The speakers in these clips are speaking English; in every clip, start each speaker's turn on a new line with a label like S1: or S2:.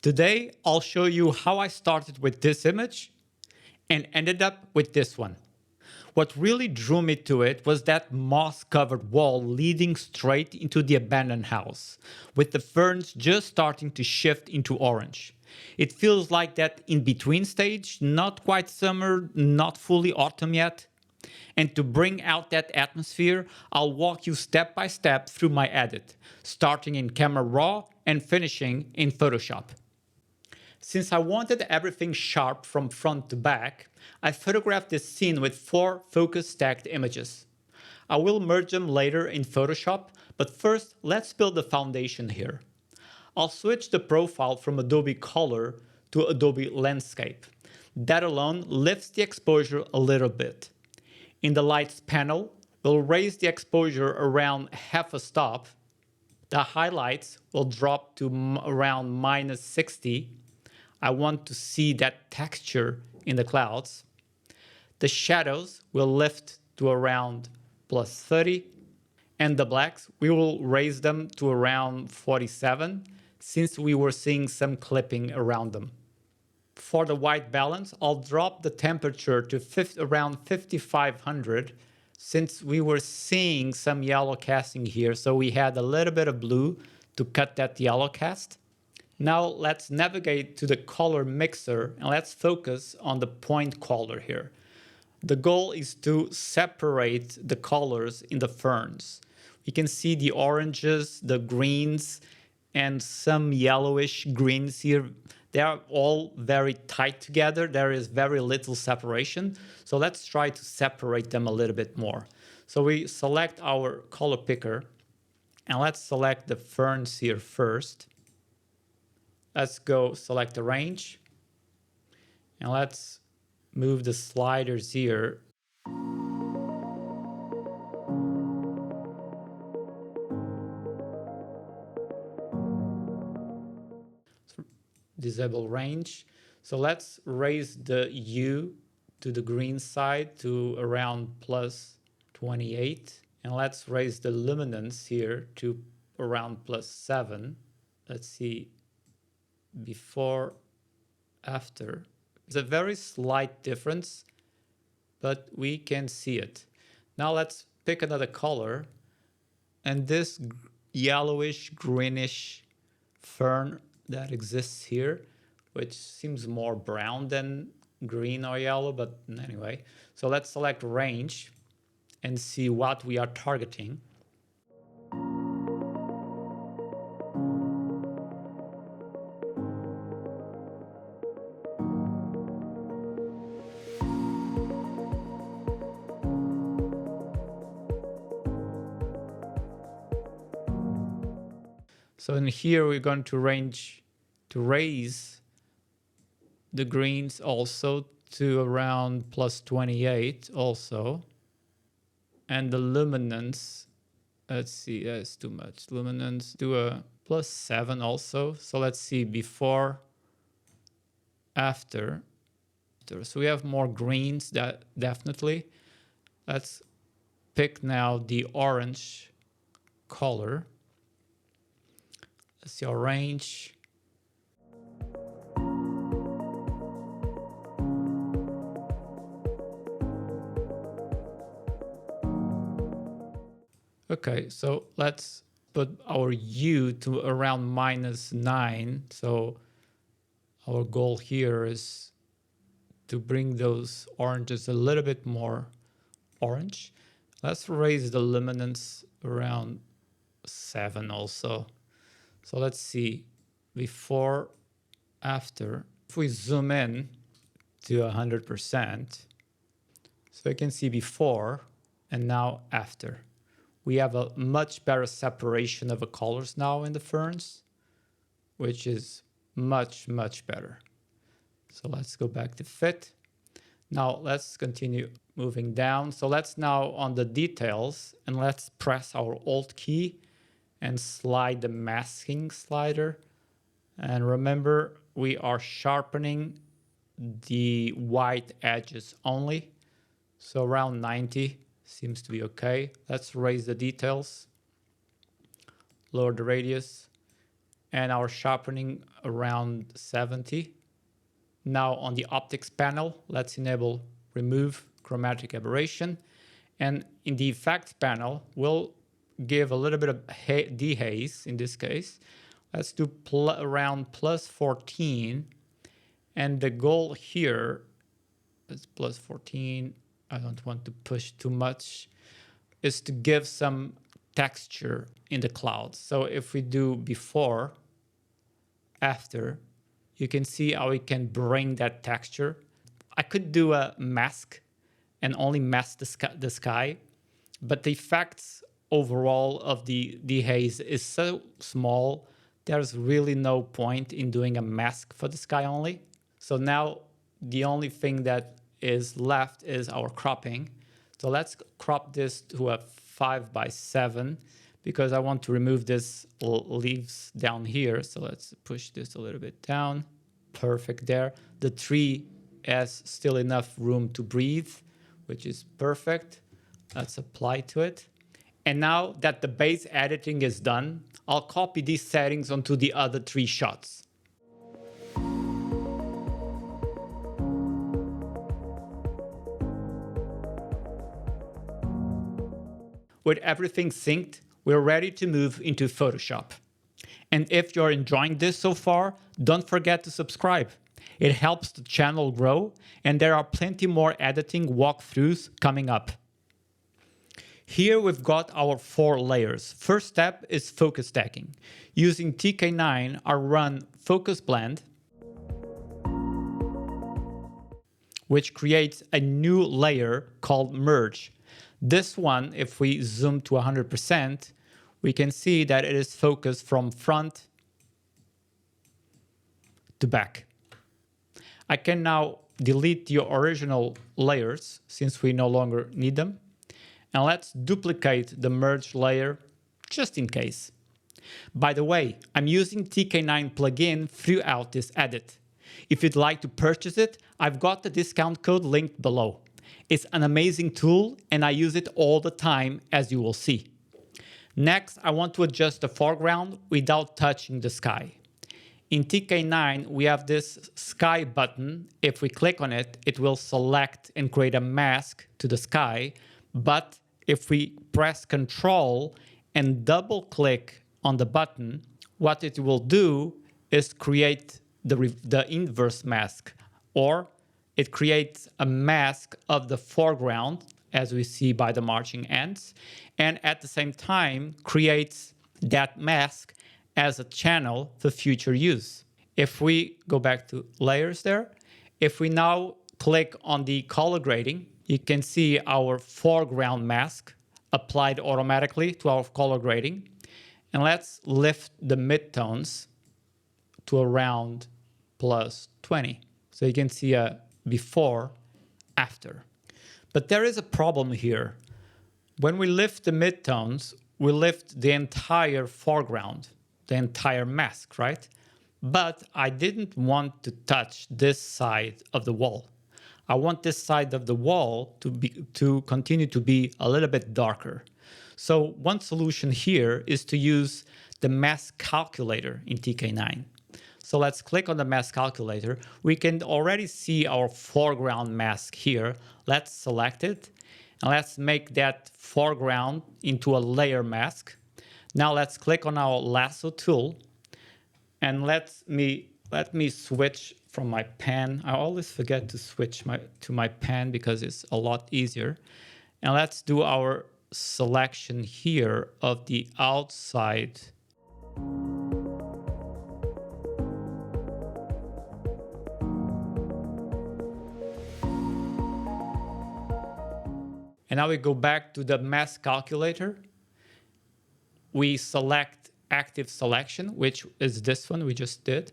S1: Today, I'll show you how I started with this image and ended up with this one. What really drew me to it was that moss-covered wall leading straight into the abandoned house, with the ferns just starting to shift into orange. It feels like that in-between stage, not quite summer, not fully autumn yet. And to bring out that atmosphere, I'll walk you step by step through my edit, starting in Camera Raw and finishing in Photoshop. Since I wanted everything sharp from front to back, I photographed this scene with 4 focus stacked images. I will merge them later in Photoshop, but first let's build the foundation here. I'll switch the profile from Adobe Color to Adobe Landscape. That alone lifts the exposure a little bit. In the Lights panel, we'll raise the exposure around half a stop. The highlights will drop to around -60. I want to see that texture in the clouds. The shadows will lift to around +30. And the blacks, we will raise them to around 47 since we were seeing some clipping around them. For the white balance, I'll drop the temperature to around 5500 since we were seeing some yellow casting here, so we had a little bit of blue to cut that yellow cast. Now let's navigate to the color mixer and let's focus on the point color here. The goal is to separate the colors in the ferns. We can see the oranges, the greens, and some yellowish greens here. They are all very tight together. There is very little separation. So let's try to separate them a little bit more. So we select our color picker and let's select the ferns here first. Let's go select the range and let's move the sliders here. Disable range. So let's raise the hue to the green side to around +28. And let's raise the luminance here to around +7. Let's see, before, after. It's a very slight difference, but we can see it. Now let's pick another color. And this yellowish, greenish fern that exists here, which seems more brown than green or yellow, but anyway. So let's select range and see what we are targeting. So in here, we're going to raise the greens also to around +28 also. And the luminance, let's see, that's too much. Luminance, do a +7 also. So let's see, before, after. So we have more greens, that definitely. Let's pick now the orange color. Let's see our range. Okay, so let's put our hue to around -9. So our goal here is to bring those oranges a little bit more orange. Let's raise the luminance around 7 also. So let's see, before, after. If we zoom in to 100%, so you can see before and now after. We have a much better separation of the colors now in the ferns, which is much, much better. So let's go back to fit. Now let's continue moving down. So let's now on the details and let's press our Alt key and slide the masking slider. And remember, we are sharpening the white edges only. So around 90 seems to be okay. Let's raise the details, lower the radius, and our sharpening around 70. Now on the optics panel, let's enable remove chromatic aberration. And in the effects panel, we'll give a little bit of dehaze in this case. Let's do around plus 14. And the goal here is plus 14. I don't want to push too much. Is to give some texture in the clouds. So if we do before, after, you can see how we can bring that texture. I could do a mask and only mask the sky, but the effects overall of the haze is so small, there's really no point in doing a mask for the sky only. So now the only thing that is left is our cropping. So let's crop this to a 5:7 because I want to remove this leaves down here. So let's push this a little bit down. Perfect there. The tree has still enough room to breathe, which is perfect. Let's apply to it. And now that the base editing is done, I'll copy these settings onto the other 3 shots. With everything synced, we're ready to move into Photoshop. And if you're enjoying this so far, don't forget to subscribe. It helps the channel grow, and there are plenty more editing walkthroughs coming up. Here we've got our 4 layers. First step is focus stacking. Using TK9, I run Focus Blend, which creates a new layer called Merge. This one, if we zoom to 100%, we can see that it is focused from front to back. I can now delete the original layers since we no longer need them. And let's duplicate the merge layer just in case. By the way, I'm using TK9 plugin throughout this edit. If you'd like to purchase it, I've got the discount code linked below. It's an amazing tool and I use it all the time, as you will see. Next, I want to adjust the foreground without touching the sky. In TK9, we have this sky button. If we click on it, it will select and create a mask to the sky. But if we press Control and double click on the button, what it will do is create the inverse mask, or it creates a mask of the foreground, as we see by the marching ants, and at the same time creates that mask as a channel for future use. If we go back to layers there, if we now click on the color grading, you can see our foreground mask applied automatically to our color grading. And let's lift the midtones to around plus 20. So you can see a before, after. But there is a problem here. When we lift the midtones, we lift the entire foreground, the entire mask, right? But I didn't want to touch this side of the wall. I want this side of the wall to continue to be a little bit darker. So one solution here is to use the mask calculator in TK9. So let's click on the mask calculator. We can already see our foreground mask here. Let's select it and let's make that foreground into a layer mask. Now let's click on our lasso tool and let me switch from my pen. I always forget to switch to my pen because it's a lot easier. And let's do our selection here of the outside. And now we go back to the mask calculator. We select active selection, which is this one we just did,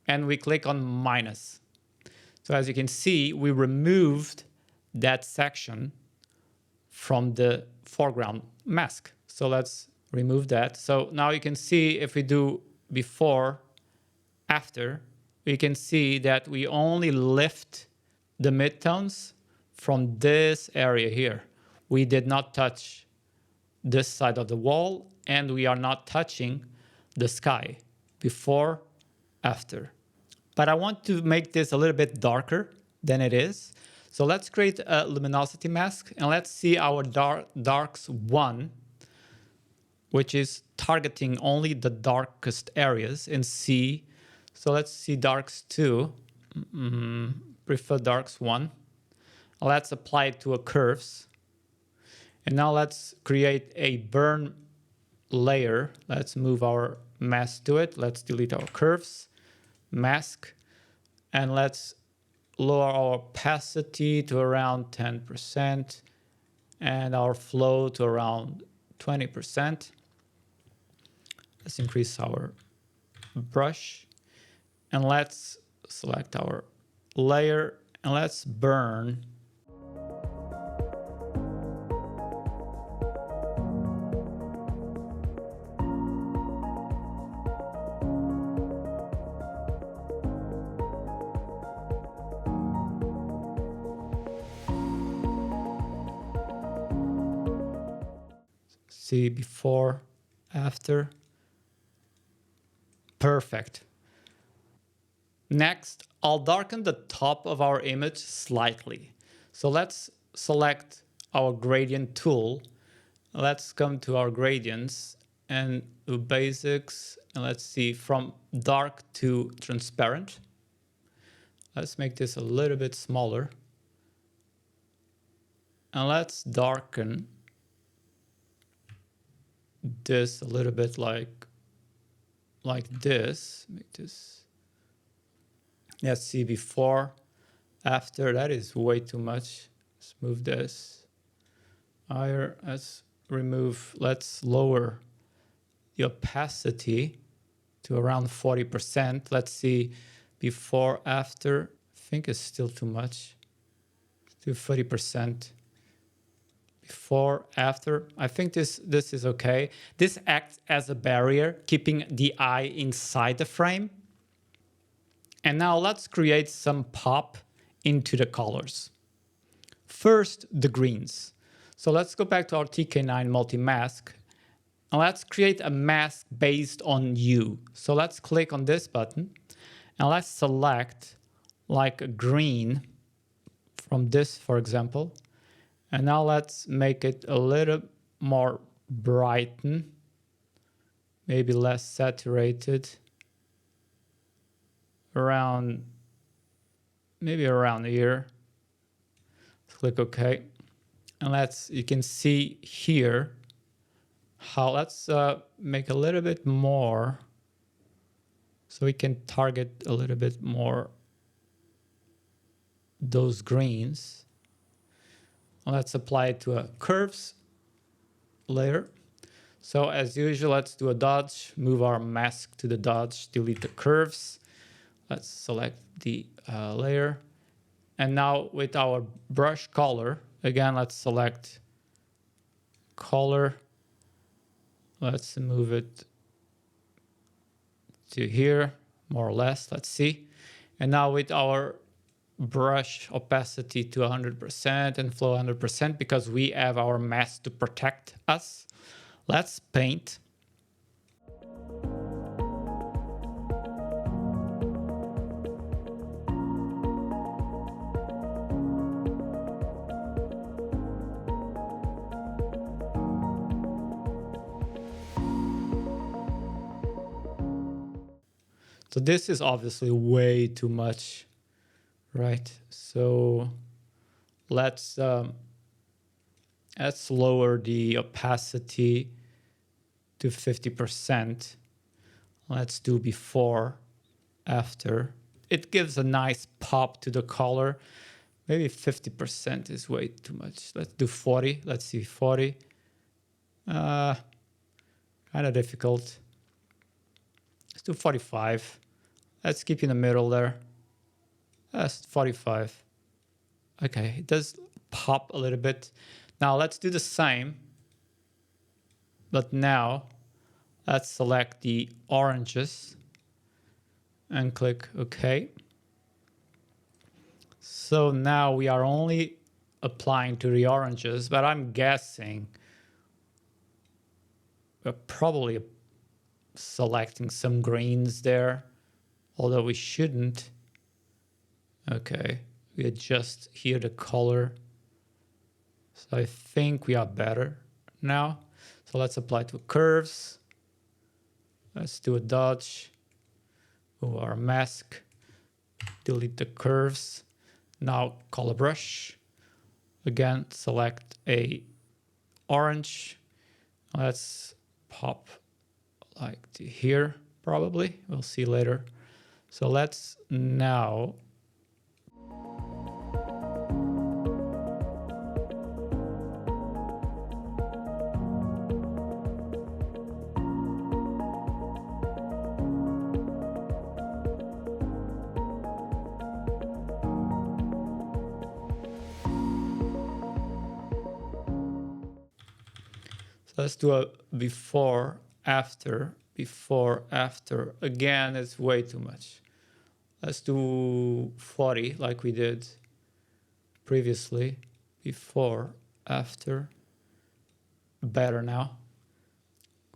S1: and we click on minus. So as you can see, we removed that section from the foreground mask. So let's remove that. So now you can see if we do before, after, we can see that we only lift the midtones from this area here. We did not touch this side of the wall, and we are not touching the sky. before, after. But I want to make this a little bit darker than it is. So let's create a luminosity mask and let's see our darks 1, which is targeting only the darkest areas, and see. So let's see darks 2, prefer darks 1. Let's apply it to a curves. And now let's create a burn layer. Let's move our mask to it. Let's delete our curves, mask, and let's lower our opacity to around 10% and our flow to around 20%. Let's increase our brush and let's select our layer and let's burn. See before, after. Perfect. Next, I'll darken the top of our image slightly. So let's select our gradient tool. Let's come to our gradients and do basics. And let's see from dark to transparent. Let's make this a little bit smaller. And let's darken this a little bit like this. Make this. Let's see before, after. That is way too much. Let's move this higher. Let's remove. Let's lower the opacity to around 40%. Let's see before, after. I think it's still too much. Do 40%. Before, after. I think this is okay. This acts as a barrier, keeping the eye inside the frame. And now let's create some pop into the colors. First, the greens. So let's go back to our TK9 multi-mask. And let's create a mask based on hue. So let's click on this button. And let's select like a green from this, for example. And now let's make it a little more brighten, maybe less saturated, maybe around here. Click OK. And you can see here how, let's make a little bit more so we can target a little bit more those greens. Let's apply it to a curves layer. So as usual, let's do a dodge, move our mask to the dodge, delete the curves. Let's select the layer. And now with our brush color, again, let's select color. Let's move it to here, more or less, let's see. And now with our brush opacity to 100% and flow 100% because we have our mask to protect us. Let's paint. So this is obviously way too much. Right, so let's lower the opacity to 50%. Let's do before, after. It gives a nice pop to the color. Maybe 50% is way too much. Let's do 40. Let's see, 40. Kind of difficult. Let's do 45. Let's keep in the middle there. That's 45. Okay, it does pop a little bit. Now let's do the same. But now let's select the oranges and click OK. So now we are only applying to the oranges, but I'm guessing we're probably selecting some greens there, although we shouldn't. Okay, we adjust here the color. So I think we are better now. So let's apply to curves. Let's do a dodge. Move our mask. Delete the curves. Now color brush. Again, select a orange. Let's pop like to here, probably. We'll see later. So let's now let's do a before, after, before, after. Again, it's way too much. Let's do 40 like we did previously. Before, after. Better now.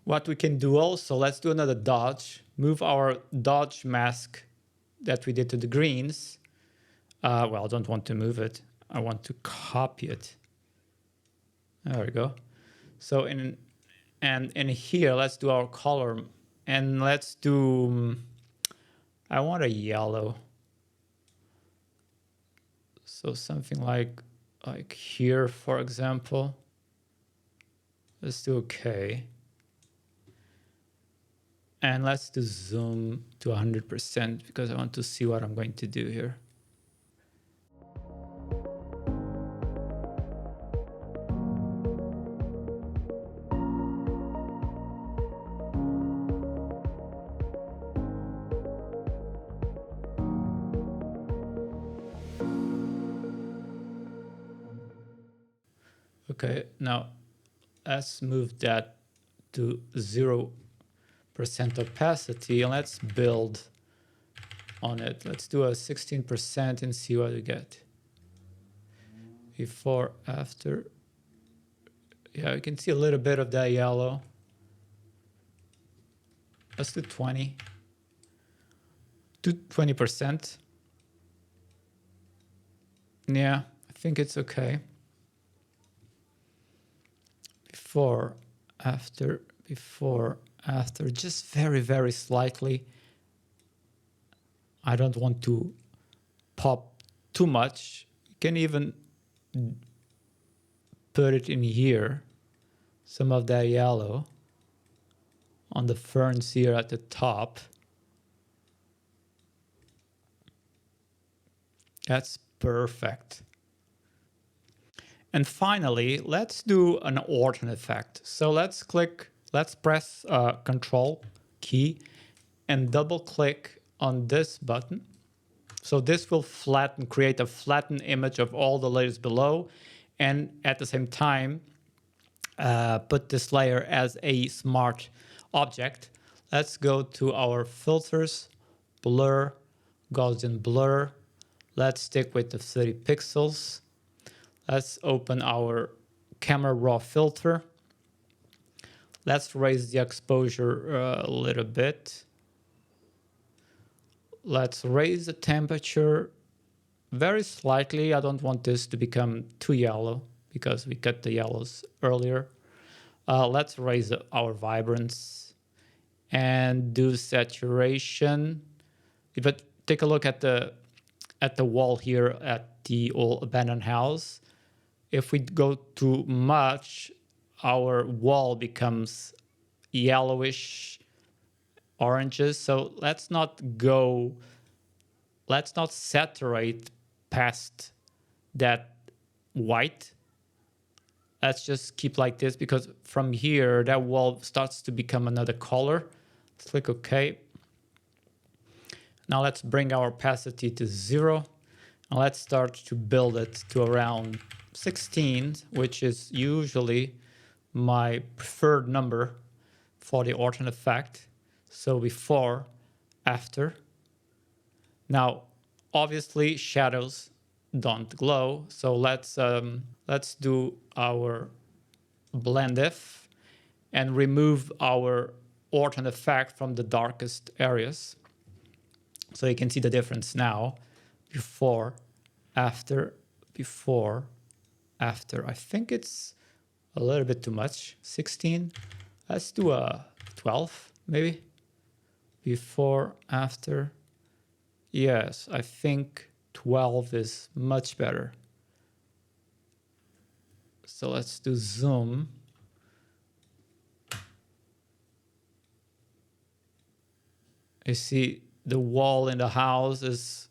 S1: What we can do also, let's do another dodge. Move our dodge mask that we did to the greens. Well, I don't want to move it. I want to copy it. There we go. So in here, let's do our color, and let's do, I want a yellow. So something like here, for example. Let's do okay. And let's do zoom to 100% because I want to see what I'm going to do here. Okay, now let's move that to 0% opacity and let's build on it. Let's do a 16% and see what we get. Before, after. Yeah, you can see a little bit of that yellow. Let's do 20. Do 20%. Yeah, I think it's okay. Before, after, just very, very slightly. I don't want to pop too much. You can even put it in here, some of that yellow on the ferns here at the top. That's perfect. And finally, let's do an Orton effect. So let's press Control key and double click on this button. So this will create a flattened image of all the layers below. And at the same time, put this layer as a smart object. Let's go to our filters, blur, Gaussian blur. Let's stick with the 30 pixels. Let's open our camera raw filter. Let's raise the exposure a little bit. Let's raise the temperature very slightly. I don't want this to become too yellow because we cut the yellows earlier. Let's raise our vibrance and do saturation. But take a look at the wall here at the old abandoned house. If we go too much, our wall becomes yellowish, oranges. So let's not saturate past that white. Let's just keep like this because from here, that wall starts to become another color. Let's click OK. Now let's bring our opacity to 0. And let's start to build it to around 16, which is usually my preferred number for the Orton effect. So before, after. Now, obviously, shadows don't glow. So let's do our blend if and remove our Orton effect from the darkest areas. So you can see the difference now. Before, after, before, after. I think it's a little bit too much. 16. Let's do a 12, maybe. Before, after. Yes, I think 12 is much better. So let's do zoom. You see the wall in the house is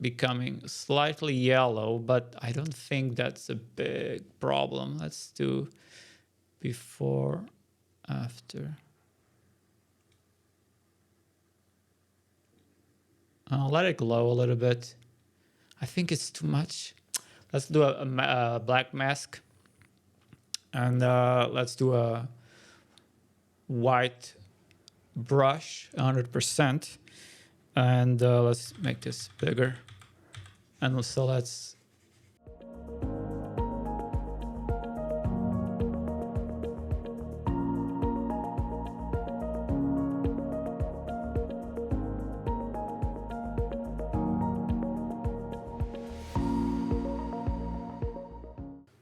S1: becoming slightly yellow, but I don't think that's a big problem. Let's do before, after. I'll let it glow a little bit. I think it's too much. Let's do a black mask. And let's do a white brush, 100%. And let's make this bigger. And so let's...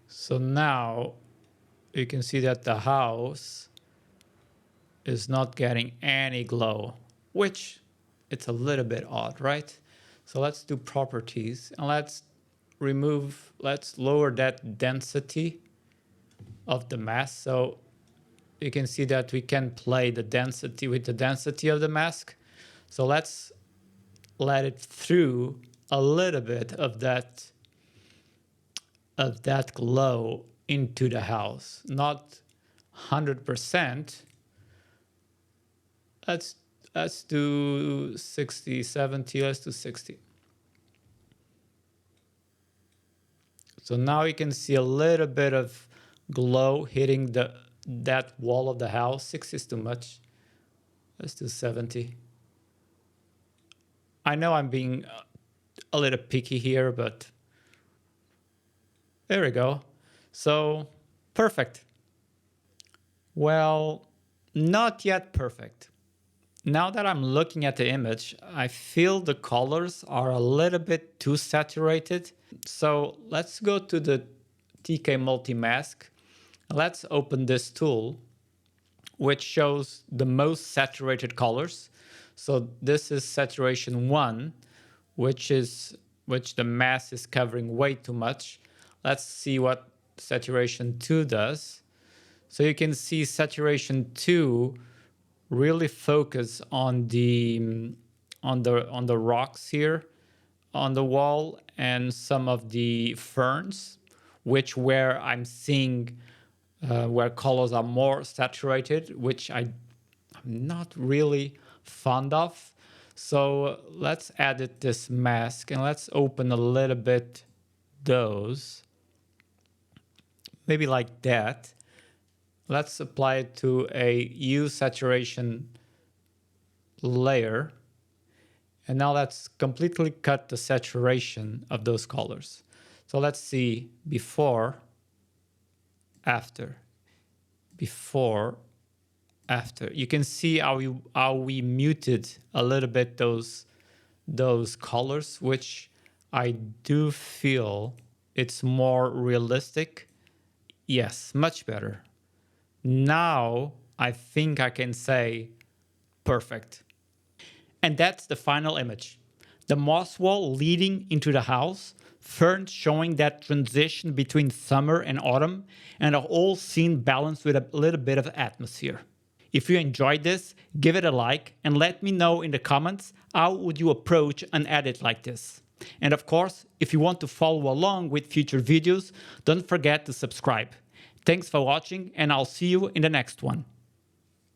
S1: So now you can see that the house is not getting any glow, which it's a little bit odd, right? So let's do properties and let's lower that density of the mask. So you can see that we can play the density with the density of the mask. So let's let it through a little bit of that glow into the house, not 100%. Let's do 60, 70, let's do 60. So now you can see a little bit of glow hitting that wall of the house. 60 is too much. Let's do 70. I know I'm being a little picky here, but there we go. So perfect. Well, not yet perfect. Now that I'm looking at the image, I feel the colors are a little bit too saturated. So let's go to the TK Multi-Mask. Let's open this tool, which shows the most saturated colors. So this is saturation 1, which the mask is covering way too much. Let's see what saturation 2 does. So you can see saturation 2 really focus on the rocks here on the wall and some of the ferns, where I'm seeing where colors are more saturated, which I'm not really fond of. So let's edit this mask and let's open a little bit those, maybe like that. Let's apply it to a hue saturation layer. And now let's completely cut the saturation of those colors. So let's see before, after, before, after. You can see how we muted a little bit those colors, which I do feel it's more realistic. Yes, much better. Now I think I can say perfect. And that's the final image. The moss wall leading into the house, ferns showing that transition between summer and autumn, and a whole scene balanced with a little bit of atmosphere. If you enjoyed this, give it a like and let me know in the comments how would you approach an edit like this. And of course, if you want to follow along with future videos, don't forget to subscribe. Thanks for watching and I'll see you in the next one.